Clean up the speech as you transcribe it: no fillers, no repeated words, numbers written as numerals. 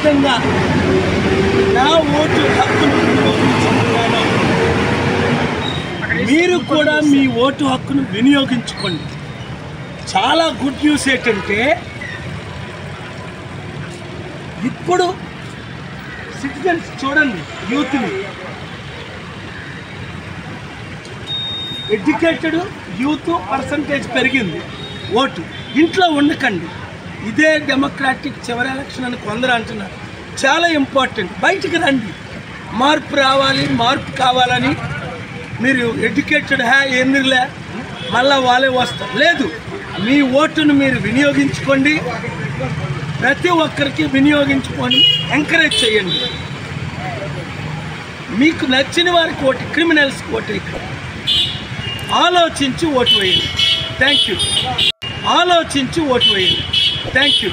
విధంగా నా ఓటు హక్కును వినియోగించుకున్నానో మీరు కూడా మీ ఓటు హక్కును వినియోగించుకోండి. చాలా గుడ్ న్యూస్ ఏంటంటే ఇప్పుడు సిటిజన్స్ చూడండి, యూత్ని, ఎడ్యుకేటెడ్ యూత్ పర్సంటేజ్ పెరిగింది. ఓటు ఇంట్లో ఉండకండి. ఇదే డెమోక్రాటిక్ చివరి ఎలక్షన్ అని కొందరు అంటున్నారు. చాలా ఇంపార్టెంట్. బయటికి రండి. మార్పు రావాలి, మార్పు కావాలని మీరు ఎడ్యుకేటెడ్ ఎందుకులే మళ్ళా వాళ్ళే వస్తారు లేదు. మీ ఓటును మీరు వినియోగించుకోండి. ప్రతి ఒక్కరికి వినియోగించుకొని ఎంకరేజ్ చేయండి. మీకు నచ్చిన వారికి ఓటు, క్రిమినల్స్కి ఓటు వేయండి. ఆలోచించి ఓటు వేయండి. Thank you. ఆలోచించి ఓటు వేయండి. Thank you.